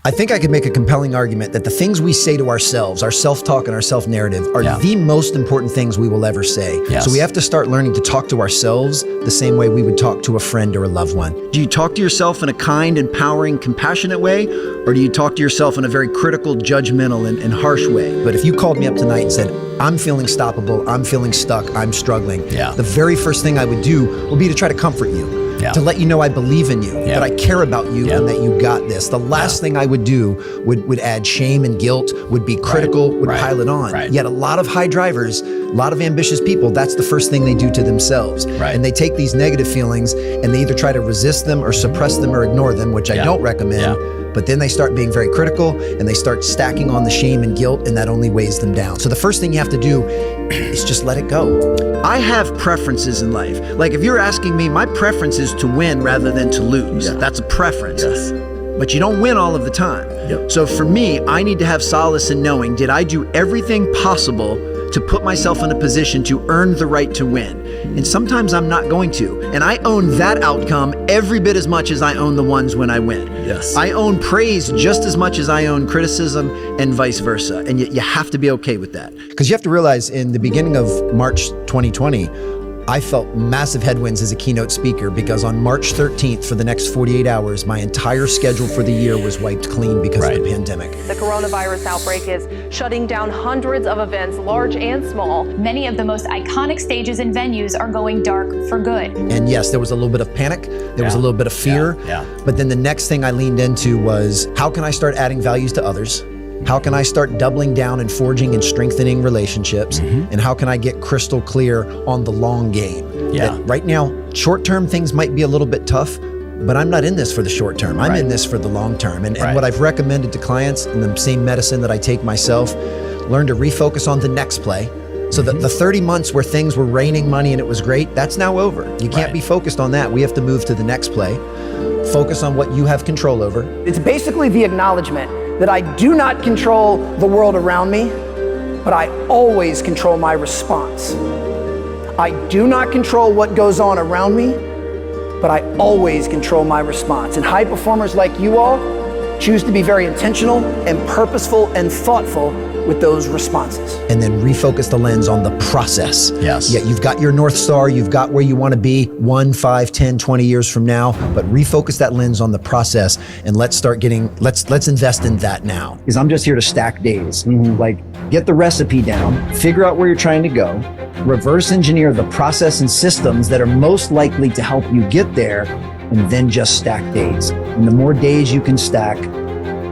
I think I could make a compelling argument that the things we say to ourselves, our self-talk and our self-narrative, are the most important things we will ever say. Yes. So we have to start learning to talk to ourselves the same way we would talk to a friend or a loved one. Do you talk to yourself in a kind, empowering, compassionate way? Or do you talk to yourself in a very critical, judgmental, and harsh way? But if you called me up tonight and said, I'm feeling stoppable, I'm feeling stuck, I'm struggling, the very first thing I would do would be to try to comfort you. To let you know I believe in you, that I care about you, and that you got this. The last thing I would do would add shame and guilt, would be critical, would pile it on. Yet a lot of high drivers, a lot of ambitious people, that's the first thing they do to themselves. And they take these negative feelings and they either try to resist them or suppress them or ignore them, which I don't recommend. But then they start being very critical and they start stacking on the shame and guilt, and that only weighs them down. So the first thing you have to do is just let it go. I have preferences in life. Like if you're asking me, my preference is to win rather than to lose. That's a preference. But you don't win all of the time. So for me, I need to have solace in knowing, did I do everything possible to put myself in a position to earn the right to win? And sometimes I'm not going to. And I own that outcome every bit as much as I own the ones when I win. I own praise just as much as I own criticism, and vice versa. And you have to be okay with that. Because you have to realize in the beginning of March 2020, I felt massive headwinds as a keynote speaker because on March 13th, for the next 48 hours, my entire schedule for the year was wiped clean because of the pandemic. The coronavirus outbreak is shutting down hundreds of events, large and small. Many of the most iconic stages and venues are going dark for good. And yes, there was a little bit of panic. There was a little bit of fear. But then the next thing I leaned into was, how can I start adding values to others? How can I start doubling down and forging and strengthening relationships? And how can I get crystal clear on the long game? That right now, short-term things might be a little bit tough, but I'm not in this for the short term. I'm in this for the long term. And what I've recommended to clients, in the same medicine that I take myself, learn to refocus on the next play. So that the 30 months where things were raining money and it was great, that's now over. You can't be focused on that. We have to move to the next play. Focus on what you have control over. It's basically the acknowledgement that I do not control the world around me, but I always control my response. I do not control what goes on around me, but I always control my response. And high performers like you all choose to be very intentional and purposeful and thoughtful with those responses. And then refocus the lens on the process. Yeah, you've got your North Star, you've got where you want to be 1, 5, 10, 20 years from now, but refocus that lens on the process and let's invest in that now. Because I'm just here to stack days. Like, get the recipe down, figure out where you're trying to go, reverse engineer the process and systems that are most likely to help you get there, and then just stack days. And the more days you can stack,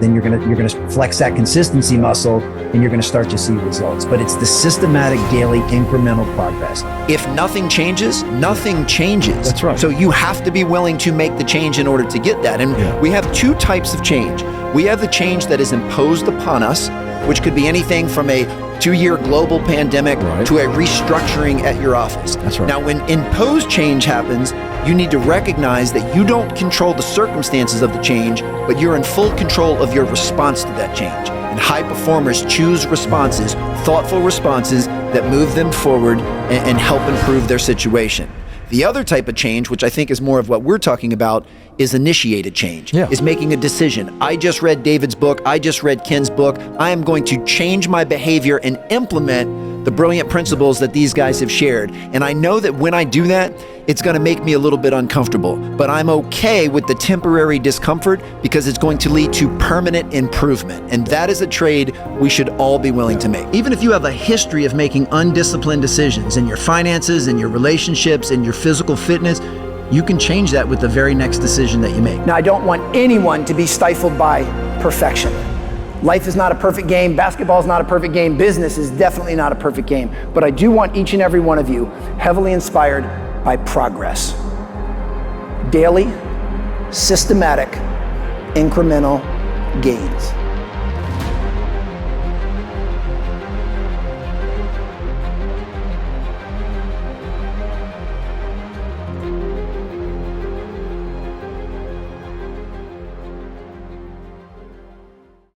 then you're gonna flex that consistency muscle and you're gonna start to see results. But it's the systematic, daily, incremental progress. If nothing changes, nothing changes. That's right. So you have to be willing to make the change in order to get that. And we have two types of change. We have the change that is imposed upon us, which could be anything from a 2-year global pandemic to a restructuring at your office. That's right. Now, when imposed change happens, you need to recognize that you don't control the circumstances of the change, but you're in full control of your response to that change. And high performers choose responses, thoughtful responses that move them forward and help improve their situation. The other type of change, which I think is more of what we're talking about, is initiated change, is making a decision. I just read David's book, I just read Ken's book. I am going to change my behavior and implement the brilliant principles that these guys have shared. And I know that when I do that, it's gonna make me a little bit uncomfortable, but I'm okay with the temporary discomfort because it's going to lead to permanent improvement. And that is a trade we should all be willing to make. Even if you have a history of making undisciplined decisions in your finances, in your relationships, in your physical fitness, you can change that with the very next decision that you make. Now, I don't want anyone to be stifled by perfection. Life is not a perfect game. Basketball is not a perfect game. Business is definitely not a perfect game. But I do want each and every one of you heavily inspired by progress. Daily, systematic, incremental gains.